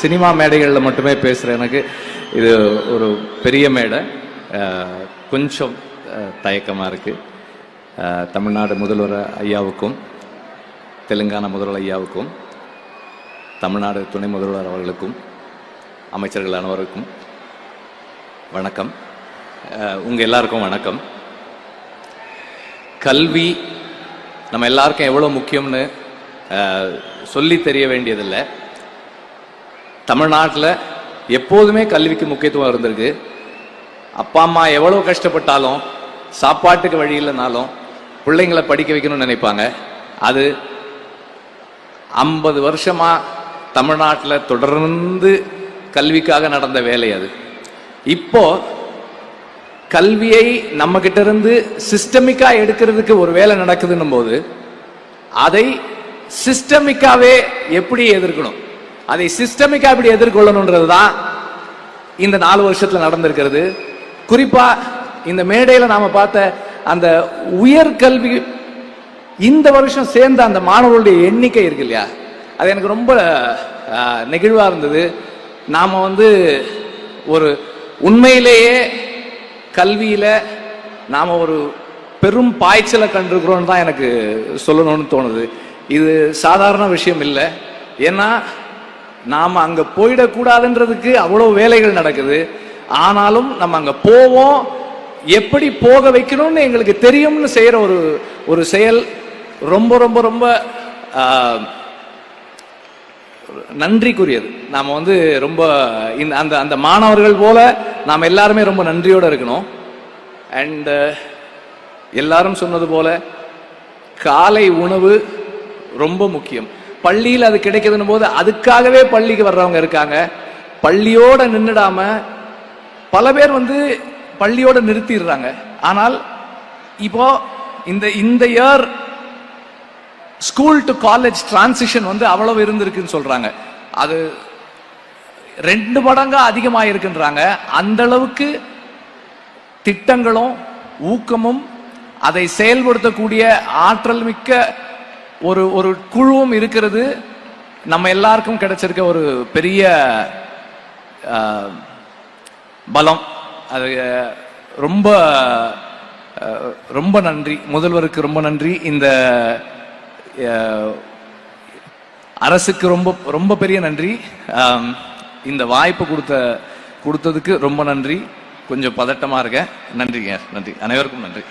Cinema மேடைகளில் மட்டுமே பேசுகிற எனக்கு இது ஒரு பெரிய மேடை. கொஞ்சம் தயக்கமாக இருக்குது. தமிழ்நாடு முதல்வர் ஐயாவுக்கும், தெலுங்கானா முதல்வர் ஐயாவுக்கும், தமிழ்நாடு துணை முதல்வர் அவர்களுக்கும், அமைச்சர்கள் அனைவருக்கும் வணக்கம். உங்கள் எல்லாருக்கும் வணக்கம். கல்வி நம்ம எல்லாருக்கும் எவ்வளோ முக்கியம்னு சொல்லி தெரிய வேண்டியதில்லை. தமிழ்நாட்டில் எப்போதுமே கல்விக்கு முக்கியத்துவம் இருந்திருக்கு. அப்பா அம்மா எவ்வளோ கஷ்டப்பட்டாலும், சாப்பாட்டுக்கு வழி இல்லைனாலும் பிள்ளைங்களை படிக்க வைக்கணும்னு நினைப்பாங்க. அது 50 வருஷமாக தமிழ்நாட்டில் தொடர்ந்து கல்விக்காக நடந்த வேலை. அது இப்போ கல்வியை நம்ம கிட்ட இருந்து சிஸ்டமிக்கா எடுக்கிறதுக்கு ஒரு வேலை நடக்குதுன்னும் போது அதை சிஸ்டமிக்காவே எப்படி எதிர்க்கணும், அதை சிஸ்டமிக்கா எப்படி எதிர்கொள்ளணும்ன்றது தான் இந்த 4 வருஷத்துல நடந்திருக்கிறது. குறிப்பா இந்த மேடையில நாம பார்த்த அந்த உயர்கல்வி இந்த வருஷம் சேர்ந்த அந்த மாணவர்களுடைய எண்ணிக்கை இருக்கு இல்லையா, அது எனக்கு ரொம்ப நெகிழ்வா இருந்தது. நாம ஒரு உண்மையிலேயே கல்வியில நாம ஒரு பெரும் பாய்ச்சலை கண்டிருக்கிறோம் தான் எனக்கு சொல்லணும்னு தோணுது. இது சாதாரண விஷயம் இல்லை. ஏன்னா நாம அங்க போயிடக்கூடாதுன்றதுக்கு அவ்வளவு வேலைகள் நடக்குது. ஆனாலும் நம்ம அங்க போவோம், எப்படி போக வைக்கணும்னு எங்களுக்கு தெரியும்னு செய்யற ஒரு செயல் ரொம்ப ரொம்ப ரொம்ப நன்றிக்குரியது. நாம ரொம்ப அந்த அந்த மாணவர்கள் போல நாம் எல்லாருமே ரொம்ப நன்றியோட இருக்கணும். அண்ட் எல்லாரும் சொன்னது போல காலை உணவு ரொம்ப முக்கியம். பள்ளியில் அது கிடைக்குதுன்னு போது அதுக்காகவே பள்ளிக்கு வர்றவங்க இருக்காங்க. பள்ளியோட நின்றுடாம பல பேர் பள்ளியோட நிறுத்திடுறாங்க. ஆனால் இப்போ இந்த year school to college transition அவ்வளவு இருந்திருக்குன்னு சொல்றாங்க. அது 2 மடங்கா அதிகமாக இருக்குன்றாங்க. அந்த அளவுக்கு திட்டங்களும் ஊக்கமும் அதை செயல்படுத்தக்கூடிய ஆற்றல் மிக்க ஒரு குழுவும் இருக்கிறது. நம்ம எல்லாருக்கும் கிடைச்சிருக்க ஒரு பெரிய பலம். அது ரொம்ப ரொம்ப நன்றி. முதல்வருக்கு ரொம்ப நன்றி. இந்த அரசுக்கு ரொம்ப ரொம்ப பெரிய நன்றி. இந்த வாய்ப்பு கொடுத்ததுக்கு ரொம்ப நன்றி. கொஞ்சம் பதட்டமா இருக்கேன். நன்றிங்க. நன்றி. அனைவருக்கும் நன்றி.